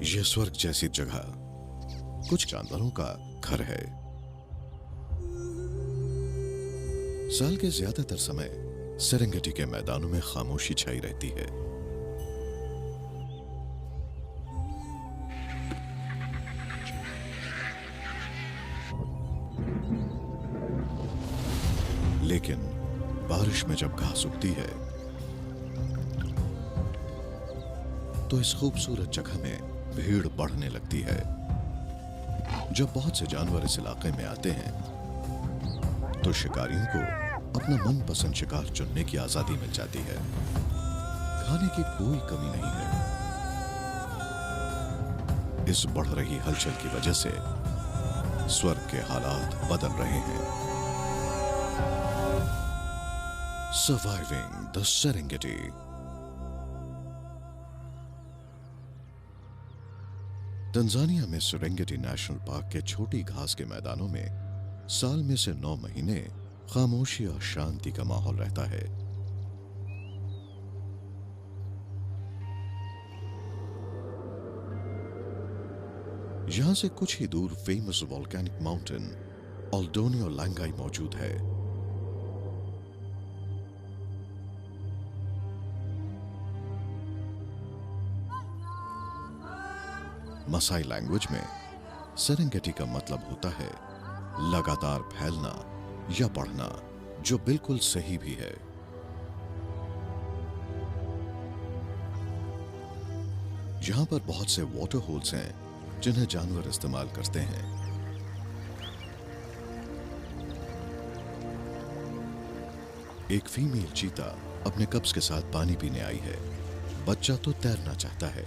यह स्वर्ग जैसी जगह कुछ जानवरों का घर है। साल के ज्यादातर समय सेरेंगेटी के मैदानों में खामोशी छाई रहती है। लेकिन बारिश में जब घास उगती है तो इस खूबसूरत जगह में भीड़ बढ़ने लगती है। जब बहुत से जानवर इस इलाके में आते हैं तो शिकारियों को अपना मनपसंद शिकार चुनने की आजादी मिल जाती है। खाने की कोई कमी नहीं है। इस बढ़ रही हलचल की वजह से स्वर्ग के हालात बदल रहे हैं। Surviving the Serengeti. तंजानिया में सेरेंगेटी नेशनल पार्क के छोटी घास के मैदानों में साल में से 9 महीने खामोशी और शांति का माहौल रहता है। यहां से कुछ ही दूर फेमस वोल्केनिक माउंटेन ऑल्डोनियो लैंगाई मौजूद है। मसाई लैंग्वेज में सेरेंगेटी का मतलब होता है लगातार फैलना या बढ़ना, जो बिल्कुल सही भी है। यहां पर बहुत से वाटर होल्स हैं जिन्हें जानवर इस्तेमाल करते हैं। एक फीमेल चीता अपने कब्ज के साथ पानी पीने आई है। बच्चा तो तैरना चाहता है।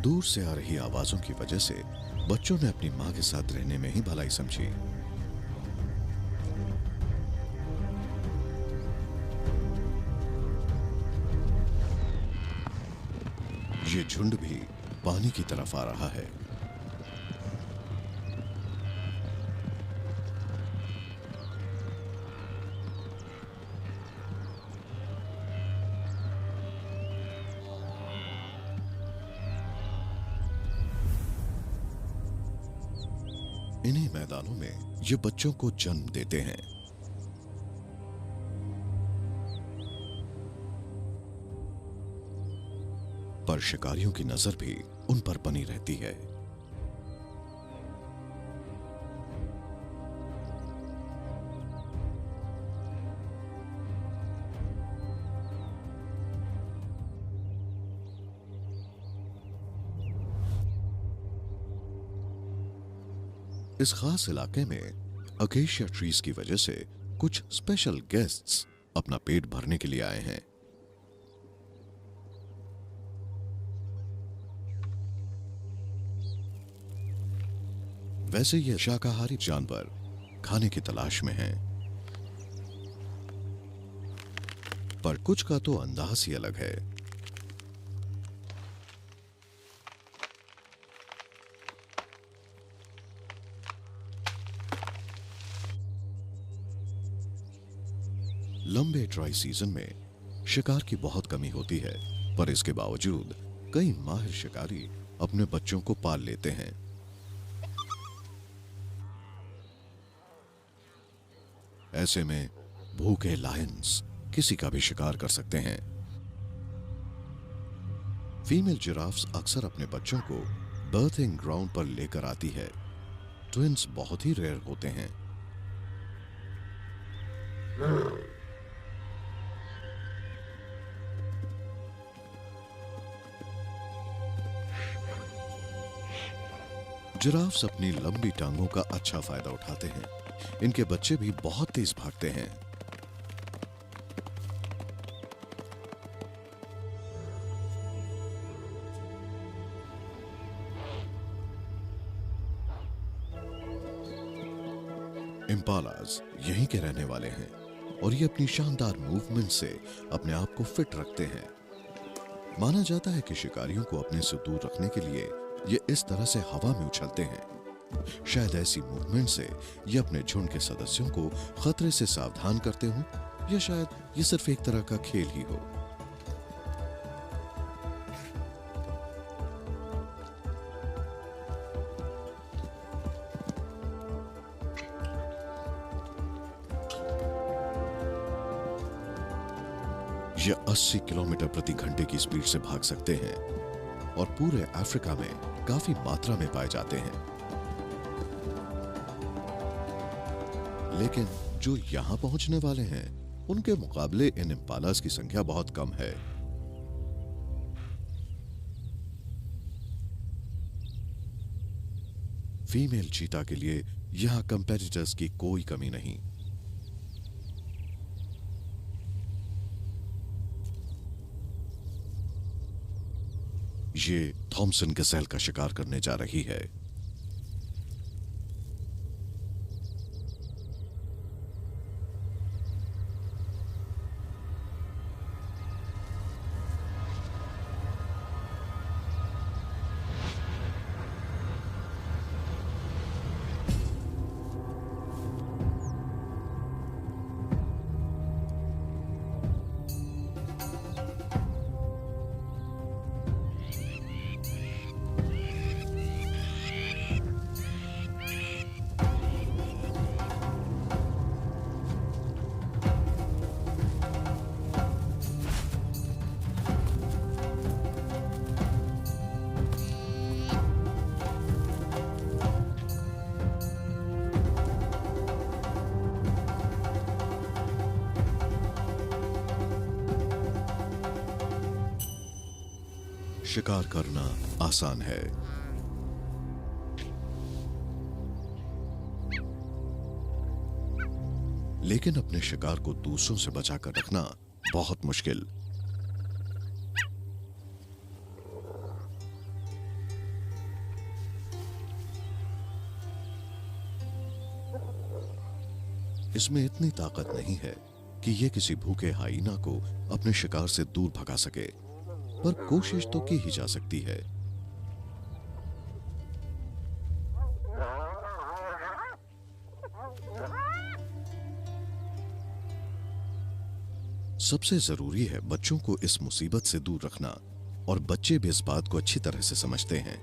दूर से आ रही आवाजों की वजह से बच्चों ने अपनी मां के साथ रहने में ही भलाई समझी। ये झुंड भी पानी की तरफ आ रहा है। इन्हीं मैदानों में ये बच्चों को जन्म देते हैं। पर शिकारियों की नजर भी उन पर बनी रहती है। इस खास इलाके में अकेशिया ट्रीज की वजह से कुछ स्पेशल गेस्ट्स अपना पेट भरने के लिए आए हैं। वैसे ये शाकाहारी जानवर खाने की तलाश में हैं, पर कुछ का तो अंदाज ही अलग है। लंबे ड्राई सीजन में शिकार की बहुत कमी होती है, पर इसके बावजूद कई माहिर शिकारी अपने बच्चों को पाल लेते हैं। ऐसे में भूखे लायंस किसी का भी शिकार कर सकते हैं। फीमेल जिराफ्स अक्सर अपने बच्चों को बर्थिंग ग्राउंड पर लेकर आती है। ट्विंस बहुत ही रेयर होते हैं। जिराफ्स अपनी लंबी टांगों का अच्छा फायदा उठाते हैं। इनके बच्चे भी बहुत तेज भागते हैं। इम्पालाज यहीं के रहने वाले हैं। और ये अपनी शानदार मूवमेंट से अपने आप को फिट रखते हैं। माना जाता है कि शिकारियों को अपने से दूर रखने के लिए ये इस तरह से हवा में उछलते हैं। शायद ऐसी मूवमेंट से ये अपने झुंड के सदस्यों को खतरे से सावधान करते हों, या शायद ये सिर्फ एक तरह का खेल ही हो। ये 80 किलोमीटर प्रति घंटे की स्पीड से भाग सकते हैं और पूरे अफ्रीका में काफी मात्रा में पाए जाते हैं। लेकिन जो यहां पहुंचने वाले हैं, उनके मुकाबले इन इम्पालास की संख्या बहुत कम है। फीमेल चीता के लिए यहां कंपेटिटर्स की कोई कमी नहीं। ये थॉमसन गज़ेल का शिकार करने जा रही है। शिकार करना आसान है, लेकिन अपने शिकार को दूसरों से बचाकर रखना बहुत मुश्किल। इसमें इतनी ताकत नहीं है कि यह किसी भूखे हाइना को अपने शिकार से दूर भगा सके, पर कोशिश तो की ही जा सकती है। सबसे जरूरी है बच्चों को इस मुसीबत से दूर रखना, और बच्चे भी इस बात को अच्छी तरह से समझते हैं।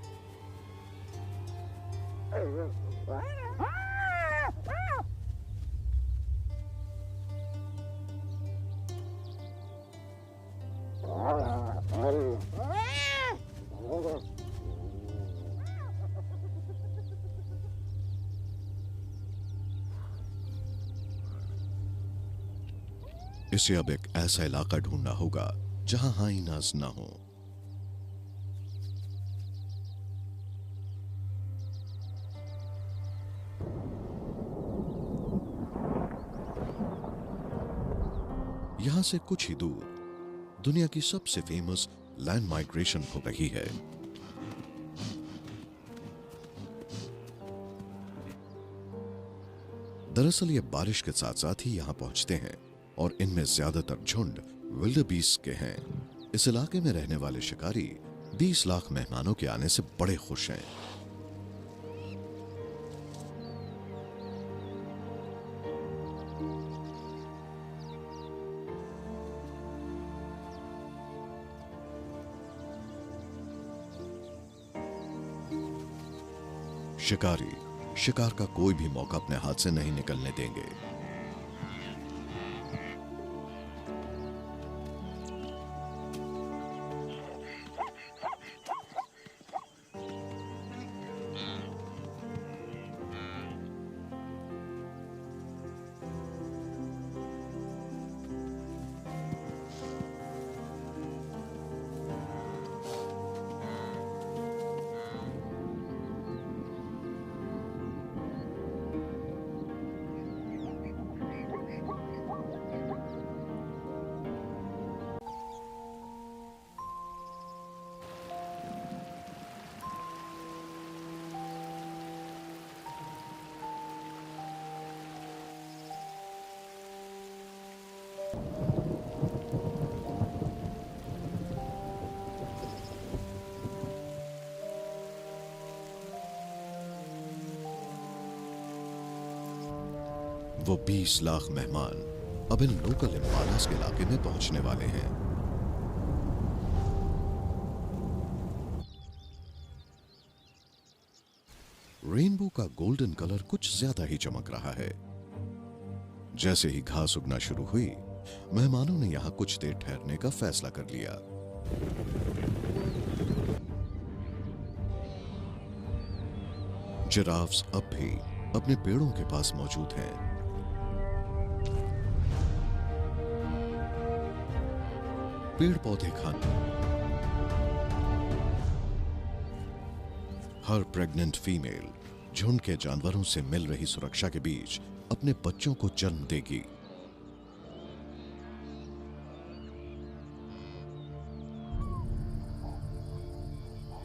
इसे अब एक ऐसा इलाका ढूंढना होगा जहां हाइनास ना हो। यहां से कुछ ही दूर दुनिया की सबसे फेमस लैंड माइग्रेशन हो रही है। दरअसल ये बारिश के साथ साथ ही यहां पहुंचते हैं, और इनमें ज्यादातर झुंड विल्डरबीस्ट के हैं। इस इलाके में रहने वाले शिकारी 20 लाख मेहमानों के आने से बड़े खुश हैं। शिकारी शिकार का कोई भी मौका अपने हाथ से नहीं निकलने देंगे। वो 20 लाख मेहमान अब इन लोकल इम्पालास के इलाके में पहुंचने वाले हैं। रेनबो का गोल्डन कलर कुछ ज्यादा ही चमक रहा है। जैसे ही घास उगना शुरू हुई, मेहमानों ने यहां कुछ देर ठहरने का फैसला कर लिया। जिराफ्स अब भी अपने पेड़ों के पास मौजूद हैं। पेड़ पौधे खाने, हर प्रेग्नेंट फीमेल झुंड के जानवरों से मिल रही सुरक्षा के बीच अपने बच्चों को जन्म देगी।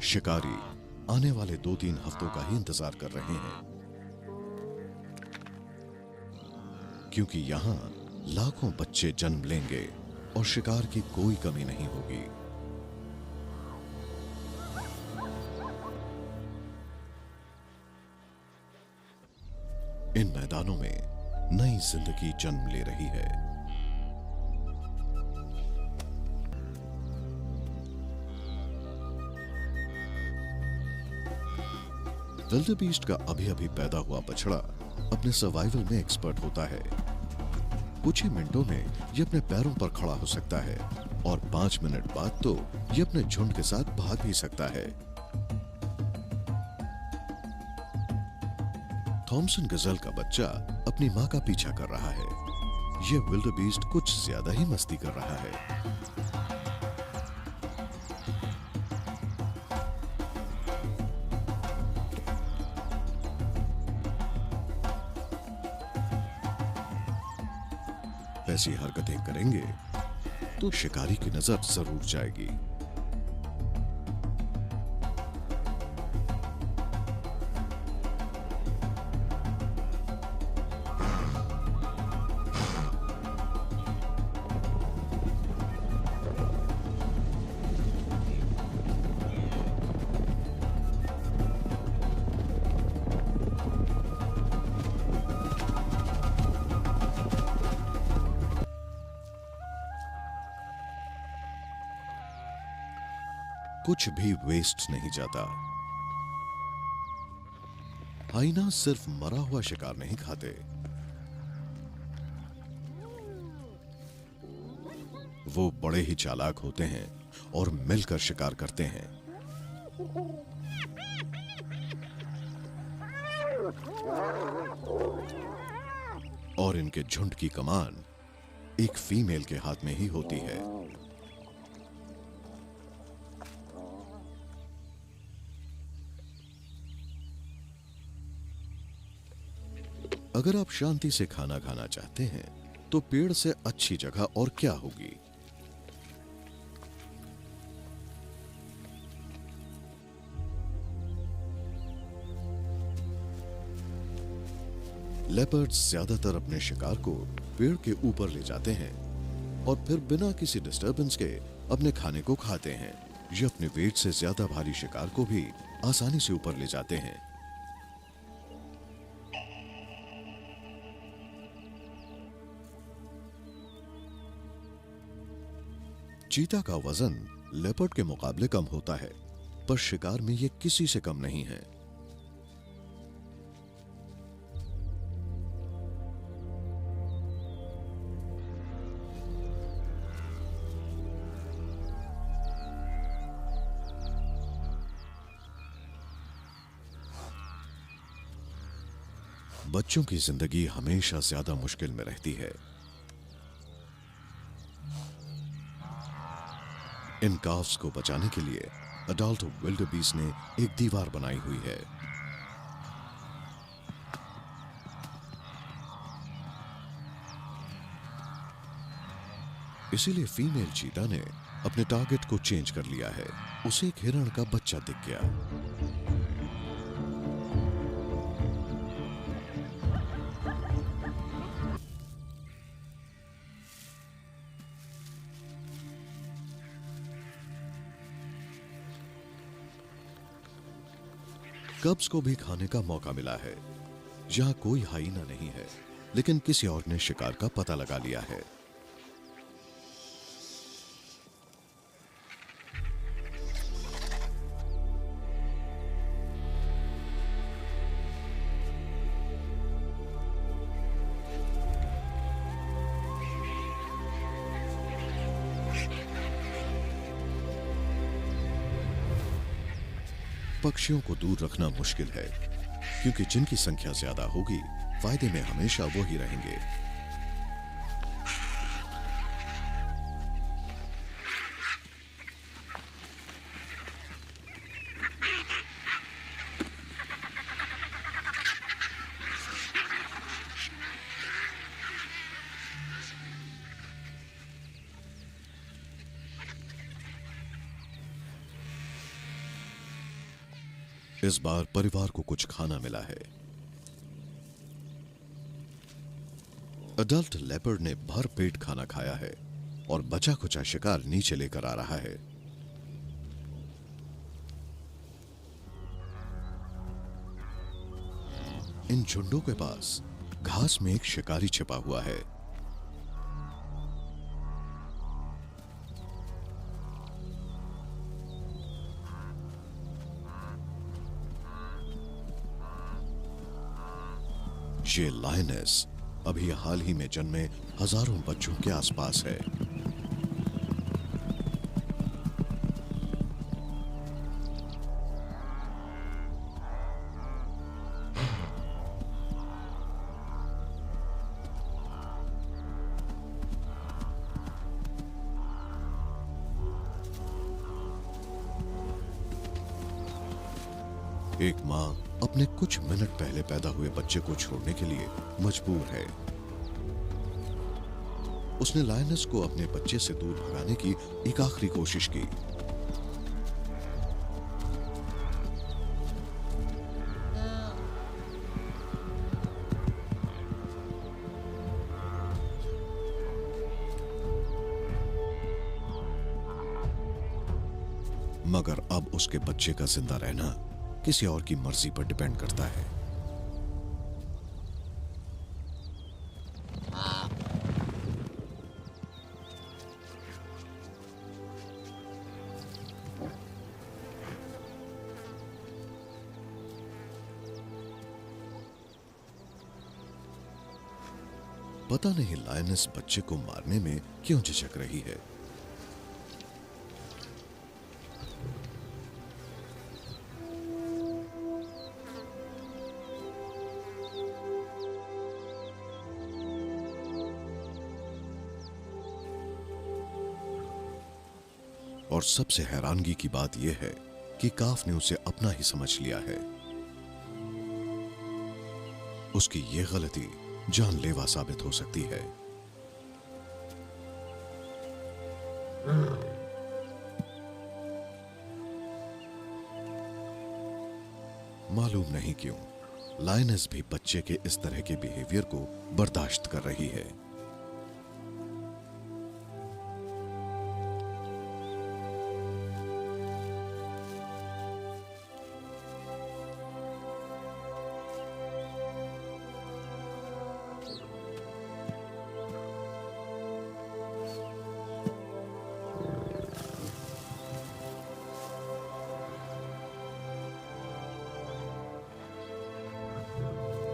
शिकारी आने वाले 2-3 हफ्तों का ही इंतजार कर रहे हैं, क्योंकि यहां लाखों बच्चे जन्म लेंगे और शिकार की कोई कमी नहीं होगी। इन मैदानों में नई जिंदगी जन्म ले रही है। विल्डेबीस्ट का अभी अभी पैदा हुआ बछड़ा अपने सर्वाइवल में एक्सपर्ट होता है। कुछ ही मिनटों में ये अपने पैरों पर खड़ा हो सकता है और 5 मिनट बाद तो ये अपने झुंड के साथ भाग भी सकता है। थॉमसन गजल का बच्चा अपनी मां का पीछा कर रहा है। यह विल्डेबीस्ट कुछ ज्यादा ही मस्ती कर रहा है। ऐसी हरकतें करेंगे तो शिकारी की नजर जरूर जाएगी। कुछ भी वेस्ट नहीं जाता। हाइना सिर्फ मरा हुआ शिकार नहीं खाते, वो बड़े ही चालाक होते हैं और मिलकर शिकार करते हैं। और इनके झुंड की कमान एक फीमेल के हाथ में ही होती है। अगर आप शांति से खाना खाना चाहते हैं तो पेड़ से अच्छी जगह और क्या होगी। लेपर्ड्स ज्यादातर अपने शिकार को पेड़ के ऊपर ले जाते हैं और फिर बिना किसी डिस्टरबेंस के अपने खाने को खाते हैं। ये अपने वेट से ज्यादा भारी शिकार को भी आसानी से ऊपर ले जाते हैं। चीता का वजन लेपर्ड के मुकाबले कम होता है, पर शिकार में यह किसी से कम नहीं है। बच्चों की जिंदगी हमेशा ज्यादा मुश्किल में रहती है। इन काफ्स को बचाने के लिए अडल्ट विल्डेबीस्ट ने एक दीवार बनाई हुई है। इसीलिए फीमेल चीता ने अपने टारगेट को चेंज कर लिया है। उसे एक हिरण का बच्चा दिख गया। कब्स को भी खाने का मौका मिला है। यहां कोई हाइना नहीं है, लेकिन किसी और ने शिकार का पता लगा लिया है। पक्षियों को दूर रखना मुश्किल है, क्योंकि जिनकी संख्या ज्यादा होगी, फायदे में हमेशा वो ही रहेंगे। इस बार परिवार को कुछ खाना मिला है। अडल्ट लेपर्ड ने भर पेट खाना खाया है और बचा खुचा शिकार नीचे लेकर आ रहा है। इन झुंडों के पास घास में एक शिकारी छिपा हुआ है। ये लायनेस अभी हाल ही में जन्मे हजारों बच्चों के आसपास है। एक मां अपने कुछ मिनट पहले पैदा हुए बच्चे को छोड़ने के लिए मजबूर है। उसने लायनस को अपने बच्चे से दूर भगाने की एक आखिरी कोशिश की। मगर अब उसके बच्चे का जिंदा रहना किसी और की मर्जी पर डिपेंड करता है। पता नहीं लायनेस बच्चे को मारने में क्यों झिझक रही है। और सबसे हैरानगी की बात यह है कि काफ ने उसे अपना ही समझ लिया है। उसकी यह गलती जानलेवा साबित हो सकती है। मालूम नहीं क्यों लायनेस भी बच्चे के इस तरह के बिहेवियर को बर्दाश्त कर रही है।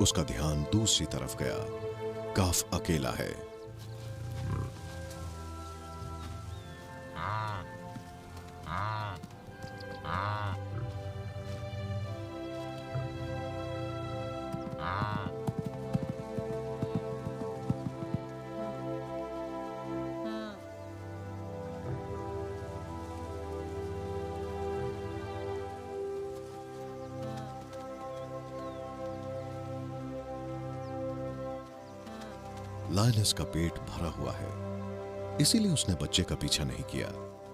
उसका ध्यान दूसरी तरफ गया। काफ अकेला है। लायनेस का पेट भरा हुआ है, इसीलिए उसने बच्चे का पीछा नहीं किया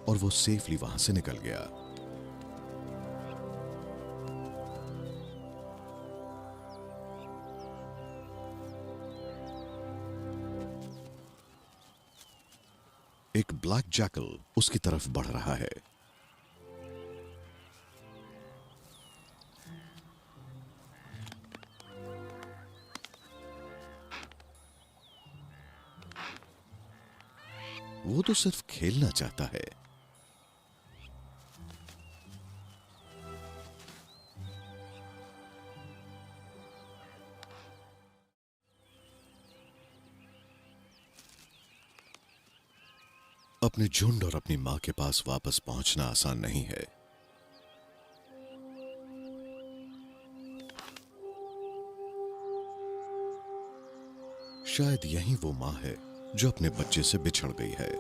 और वो सेफली वहां से निकल गया। एक ब्लैक जैकल उसकी तरफ बढ़ रहा है। वो तो सिर्फ खेलना चाहता है। अपने झुंड और अपनी मां के पास वापस पहुंचना आसान नहीं है। शायद यही वो मां है जो अपने बच्चे से बिछड़ गई है।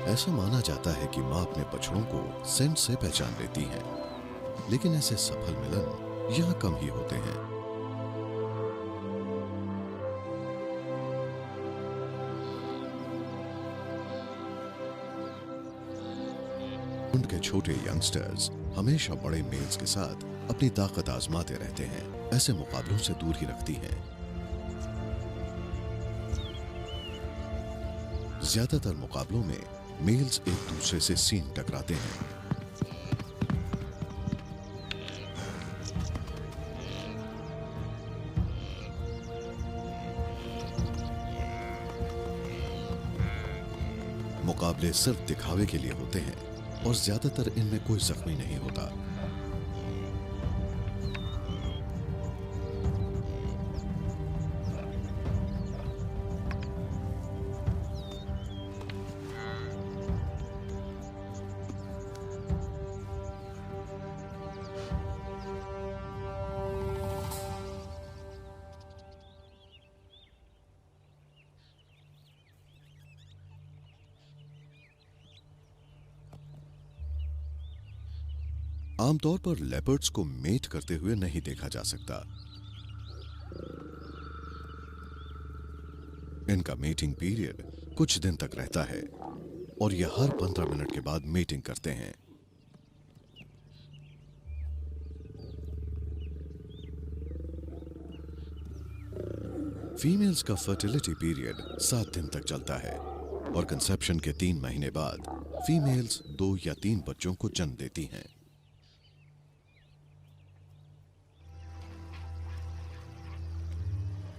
ऐसा माना जाता है कि मां अपने बछड़ों को सेंट से पहचान लेती है, लेकिन ऐसे सफल मिलन यहां कम ही होते हैं। उनके छोटे यंगस्टर्स हमेशा बड़े मेल्स के साथ अपनी ताकत आजमाते रहते हैं। ऐसे मुकाबलों से दूर ही रखती हैं। ज्यादातर मुकाबलों में मेल्स एक दूसरे से सींग टकराते हैं। मुकाबले सिर्फ दिखावे के लिए होते हैं और ज्यादातर इनमें कोई जख्मी नहीं होता। आमतौर पर लेपर्ड्स को मेट करते हुए नहीं देखा जा सकता। इनका मीटिंग पीरियड कुछ दिन तक रहता है और यह हर 15 मिनट के बाद मीटिंग करते हैं। फीमेल्स का फर्टिलिटी पीरियड 7 दिन तक चलता है और कंसेप्शन के 3 महीने बाद फीमेल्स 2 या 3 बच्चों को जन्म देती हैं।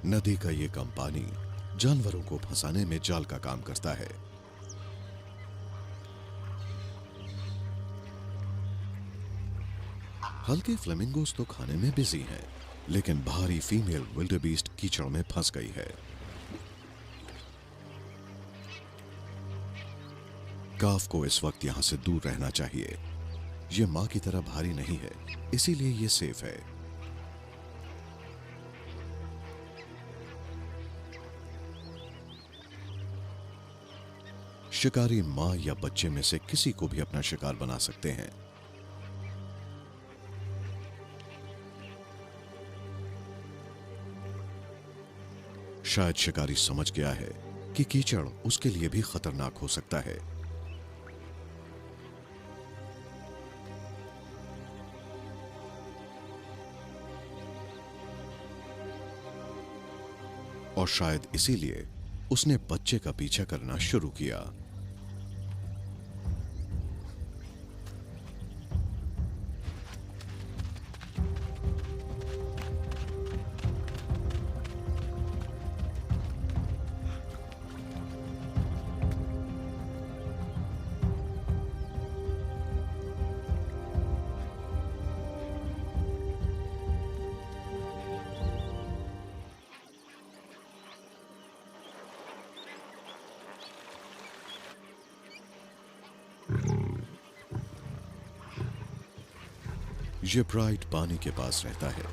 नदी का ये कम पानी जानवरों को फंसाने में जाल का काम करता है। हल्के फ्लेमिंगोस तो खाने में बिजी हैं, लेकिन भारी फीमेल विल्डेबीस्ट कीचड़ में फंस गई है। काफ को इस वक्त यहां से दूर रहना चाहिए। यह मां की तरह भारी नहीं है, इसीलिए यह सेफ है। शिकारी मां या बच्चे में से किसी को भी अपना शिकार बना सकते हैं। शायद शिकारी समझ गया है कि कीचड़ उसके लिए भी खतरनाक हो सकता है। और शायद इसीलिए उसने बच्चे का पीछा करना शुरू किया। ये ब्राइट पानी के पास रहता है,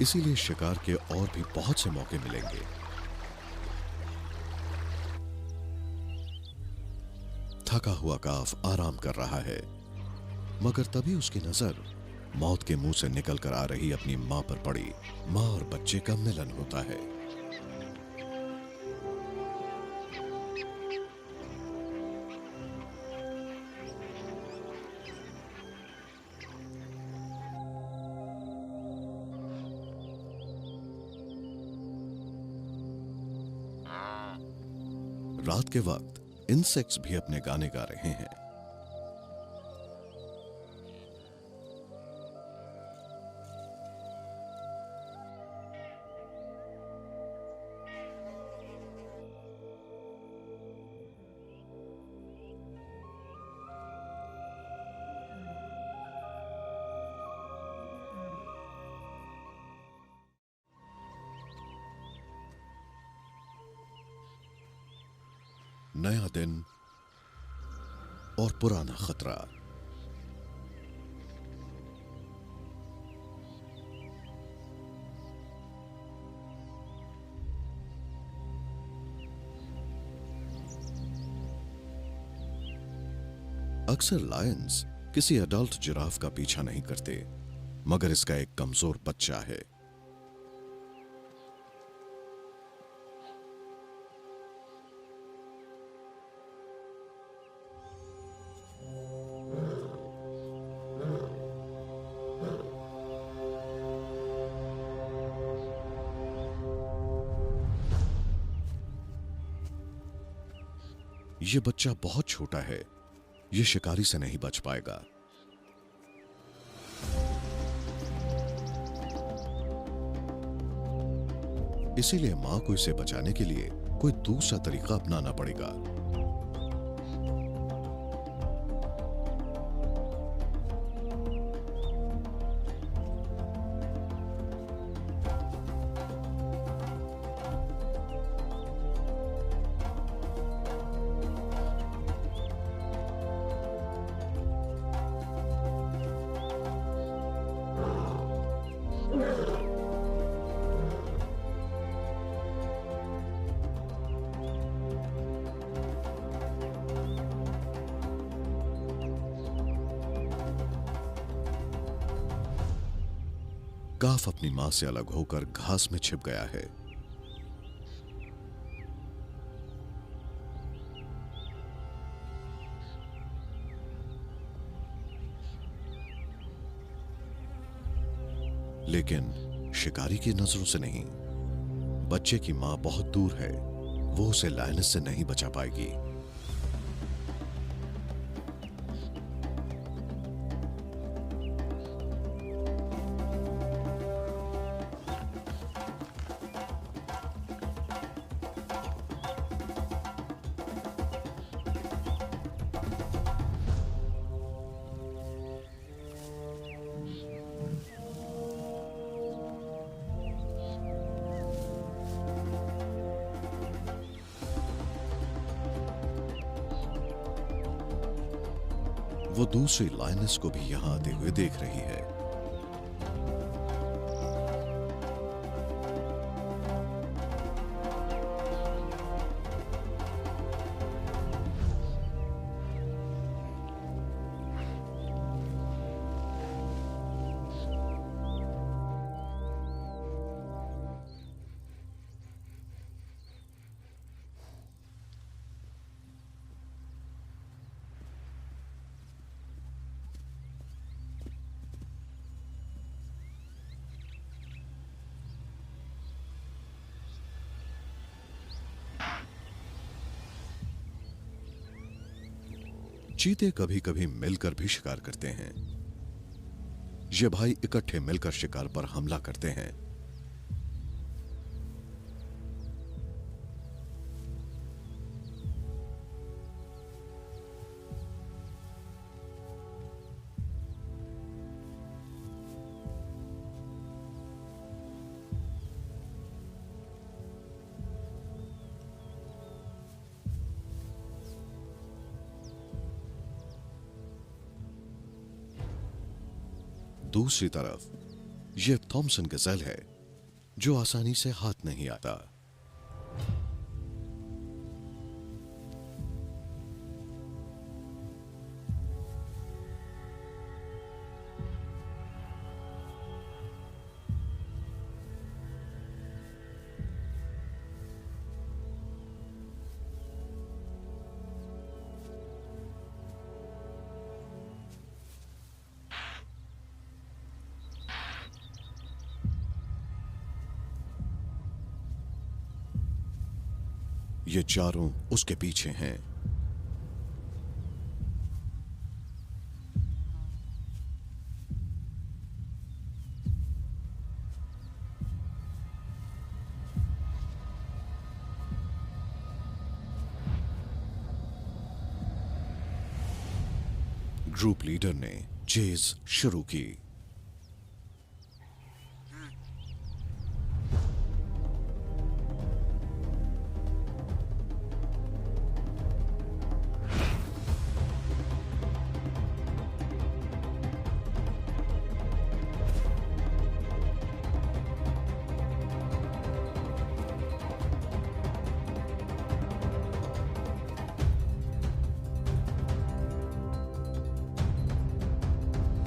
इसीलिए शिकार के और भी बहुत से मौके मिलेंगे। थका हुआ काफ आराम कर रहा है, मगर तभी उसकी नजर मौत के मुंह से निकलकर आ रही अपनी मां पर पड़ी। मां और बच्चे का मिलन होता है। रात के वक्त इंसेक्ट्स भी अपने गाने गा रहे हैं। नया दिन और पुराना खतरा। अक्सर लायंस किसी अडल्ट जिराफ का पीछा नहीं करते, मगर इसका एक कमजोर बच्चा है। यह बच्चा बहुत छोटा है, यह शिकारी से नहीं बच पाएगा। इसीलिए मां को इसे बचाने के लिए कोई दूसरा तरीका अपनाना पड़ेगा। काफ अपनी मां से अलग होकर घास में छिप गया है। लेकिन शिकारी की नजरों से नहीं। बच्चे की मां बहुत दूर है, वो उसे लायनस से नहीं बचा पाएगी। वो दूसरी लायनस को भी यहां आते हुए देख रही है। चीते कभी कभी मिलकर भी शिकार करते हैं। ये भाई इकट्ठे मिलकर शिकार पर हमला करते हैं। दूसरी तरफ यह थॉमसन गज़ेल है, जो आसानी से हाथ नहीं आता। ये चारों उसके पीछे हैं। ग्रुप लीडर ने चेज शुरू की।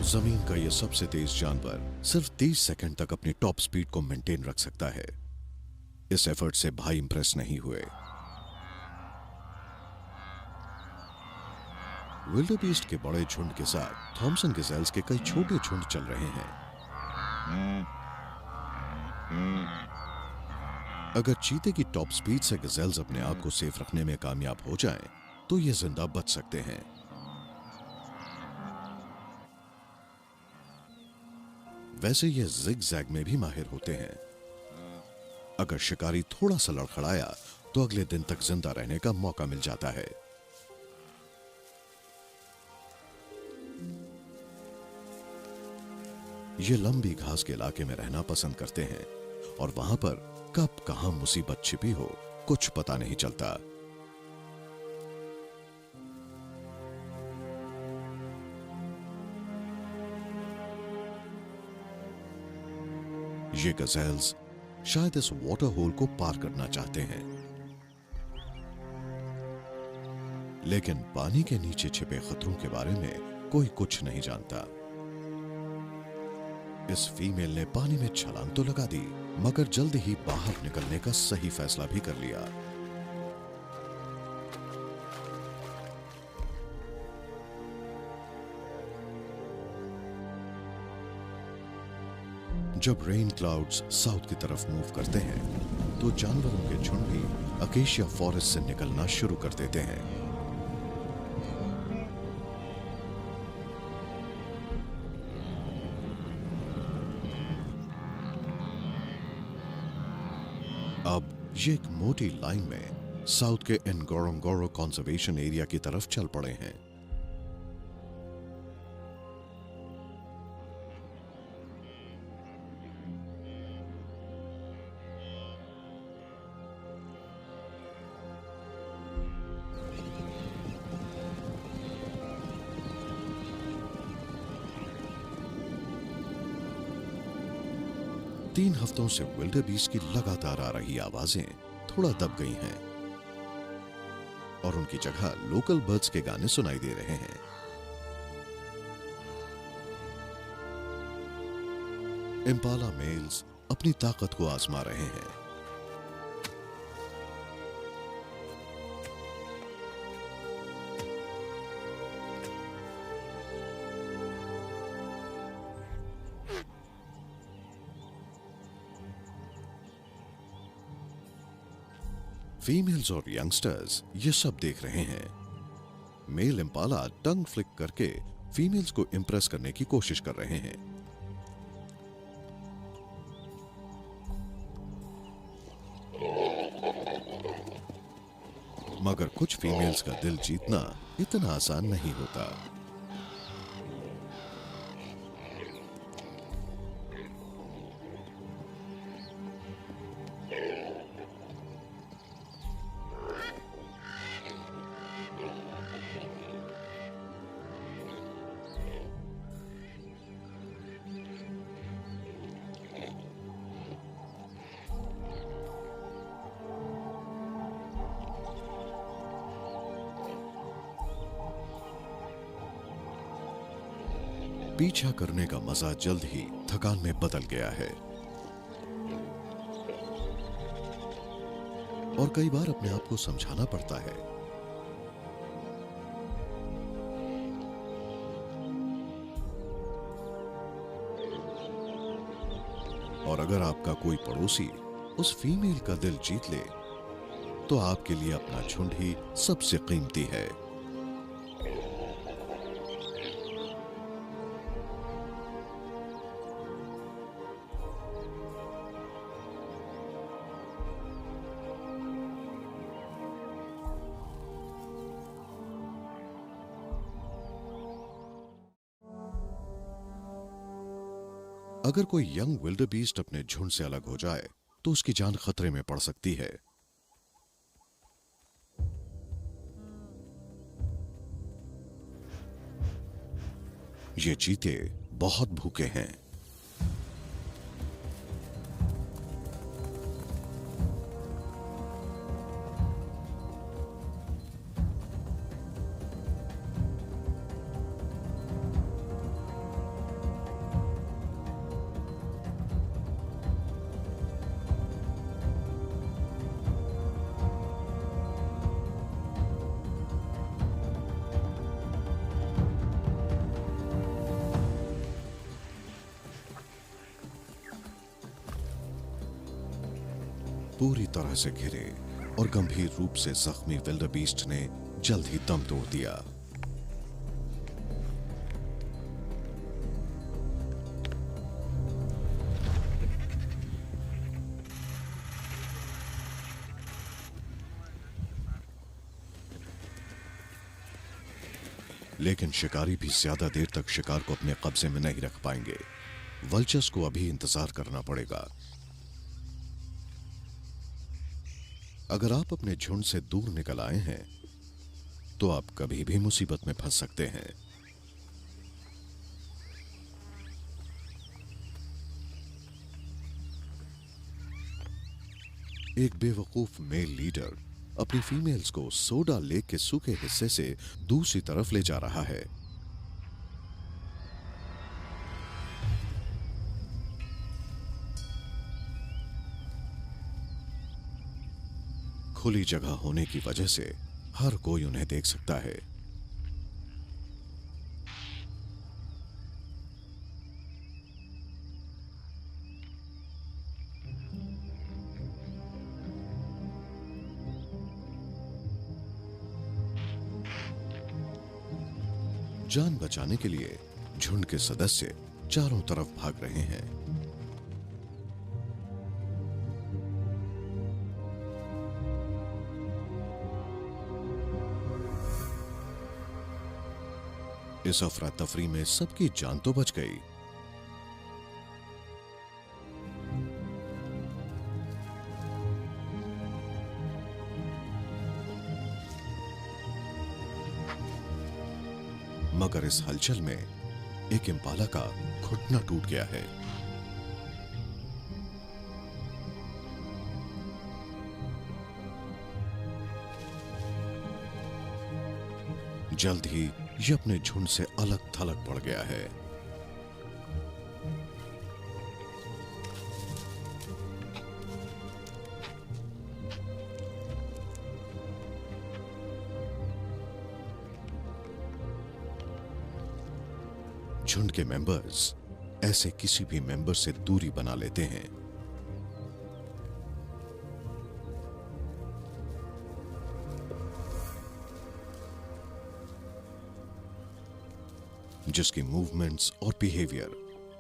जमीन का यह सबसे तेज जानवर सिर्फ 30 सेकंड तक अपनी टॉप स्पीड को मेंटेन रख सकता है। इस एफर्ट से भाई इंप्रेस नहीं हुए। विल्डेबीस्ट के बड़े झुंड के साथ थॉमसन गज़ेल्स के कई छोटे झुंड चल रहे हैं। अगर चीते की टॉप स्पीड से गज़ेल्स अपने आप को सेफ रखने में कामयाब हो जाएं, तो ये जिंदा बच सकते हैं। वैसे ये जिग-जैग में भी माहिर होते हैं। अगर शिकारी थोड़ा सा लड़खड़ाया तो अगले दिन तक जिंदा रहने का मौका मिल जाता है। ये लंबी घास के इलाके में रहना पसंद करते हैं और वहां पर कब कहां मुसीबत छिपी हो कुछ पता नहीं चलता। ये गज़ेल्स शायद इस वाटर होल को पार करना चाहते हैं, लेकिन पानी के नीचे छिपे खतरों के बारे में कोई कुछ नहीं जानता। इस फीमेल ने पानी में छलांग तो लगा दी, मगर जल्द ही बाहर निकलने का सही फैसला भी कर लिया। जब रेन क्लाउड्स साउथ की तरफ मूव करते हैं तो जानवरों के झुंड भी अकेशिया फॉरेस्ट से निकलना शुरू कर देते हैं। अब ये एक मोटी लाइन में साउथ के एनगोरोंगोरो कंजर्वेशन एरिया की तरफ चल पड़े हैं। तीन हफ्तों से विल्डेबीस्ट की लगातार आ रही आवाजें थोड़ा दब गई हैं और उनकी जगह लोकल बर्ड्स के गाने सुनाई दे रहे हैं। इम्पाला मेल्स अपनी ताकत को आजमा रहे हैं। फीमेल्स और यंगस्टर्स ये सब देख रहे हैं। मेल इम्पाला टंग फ्लिक करके फीमेल्स को इंप्रेस करने की कोशिश कर रहे हैं। मगर कुछ फीमेल्स का दिल जीतना इतना आसान नहीं होता। पीछा करने का मजा जल्द ही थकान में बदल गया है और कई बार अपने आप को समझाना पड़ता है और अगर आपका कोई पड़ोसी उस फीमेल का दिल जीत ले तो आपके लिए अपना झुंड ही सबसे कीमती है। अगर कोई यंग विल्डरबीस्ट अपने झुंड से अलग हो जाए तो उसकी जान खतरे में पड़ सकती है। ये चीते बहुत भूखे हैं। पूरी तरह से घिरे और गंभीर रूप से जख्मी विल्डरबीस्ट ने जल्द ही दम तोड़ दिया। लेकिन शिकारी भी ज्यादा देर तक शिकार को अपने कब्जे में नहीं रख पाएंगे। वल्चर्स को अभी इंतजार करना पड़ेगा। अगर आप अपने झुंड से दूर निकल आए हैं तो आप कभी भी मुसीबत में फंस सकते हैं। एक बेवकूफ मेल लीडर अपनी फीमेल्स को सोडा लेक के सूखे हिस्से से दूसरी तरफ ले जा रहा है। खुली जगह होने की वजह से हर कोई उन्हें देख सकता है। जान बचाने के लिए झुंड के सदस्य चारों तरफ भाग रहे हैं। इस अफरा तफरी में सबकी जान तो बच गई, मगर इस हलचल में एक इम्पाला का घुटना टूट गया है। जल्द ही ये अपने झुंड से अलग थलग पड़ गया है। झुंड के मेंबर्स ऐसे किसी भी मेंबर से दूरी बना लेते हैं। जिसकी मूवमेंट्स और बिहेवियर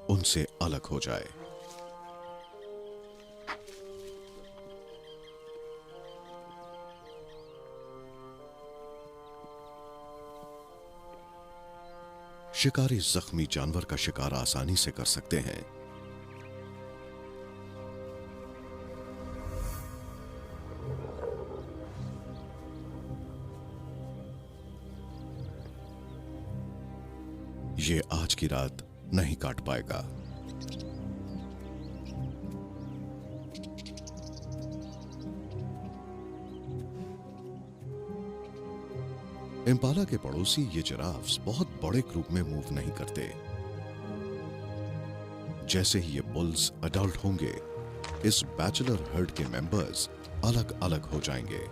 उनसे अलग हो जाए। शिकारी जख्मी जानवर का शिकार आसानी से कर सकते हैं। ये आज की रात नहीं काट पाएगा। इम्पाला के पड़ोसी ये जिराफ्स बहुत बड़े ग्रुप में मूव नहीं करते। जैसे ही ये बुल्स अडल्ट होंगे, इस बैचलर हर्ड के मेंबर्स अलग अलग हो जाएंगे।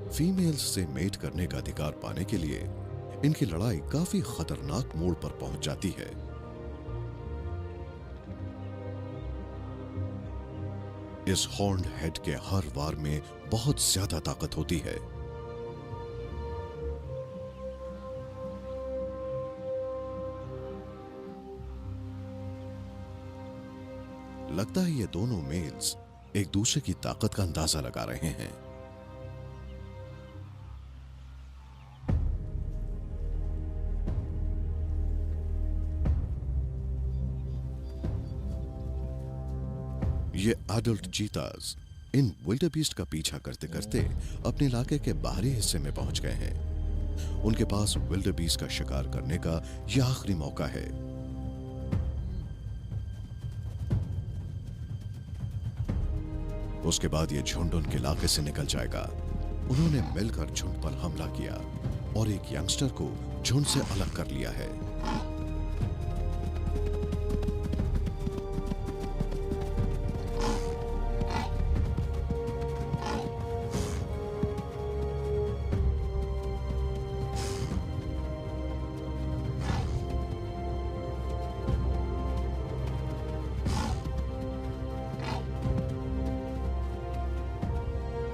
फीमेल्स से मेट करने का अधिकार पाने के लिए इनकी लड़ाई काफी खतरनाक मोड़ पर पहुंच जाती है। इस हॉर्न्ड हेड के हर वार में बहुत ज्यादा ताकत होती है। लगता है ये दोनों मेल्स एक दूसरे की ताकत का अंदाजा लगा रहे हैं। ये एडल्ट चीताज इन विल्डरबीस्ट का पीछा करते करते अपने इलाके के बाहरी हिस्से में पहुंच गए हैं। उनके पास विल्डरबीस्ट का शिकार करने का यह आखिरी मौका है। उसके बाद यह झुंड उनके इलाके से निकल जाएगा। उन्होंने मिलकर झुंड पर हमला किया और एक यंगस्टर को झुंड से अलग कर लिया है।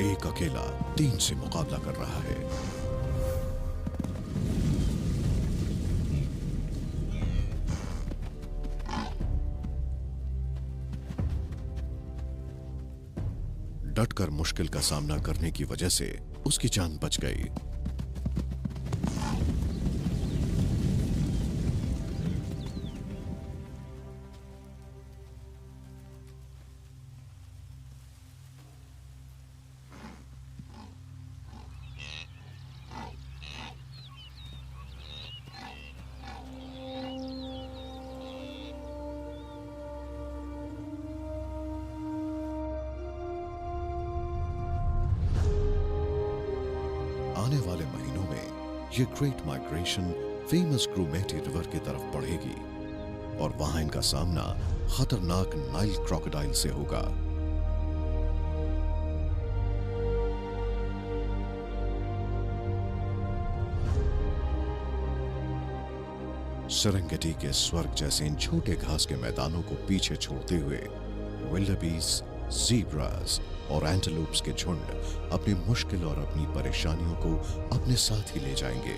एक अकेला 3 से मुकाबला कर रहा है। डटकर मुश्किल का सामना करने की वजह से उसकी जान बच गई। आने वाले महीनों में ये ग्रेट माइग्रेशन फेमस ग्रुमेटी रिवर की तरफ बढ़ेगी और वहां इनका सामना खतरनाक नाइल क्रोकोडाइल से होगा। सेरेंगेटी के स्वर्ग जैसे इन छोटे घास के मैदानों को पीछे छोड़ते हुए विल्डरबीस्ट, ज़ीब्रास और एंटेलोप्स के झुंड अपनी मुश्किल और अपनी परेशानियों को अपने साथ ही ले जाएंगे।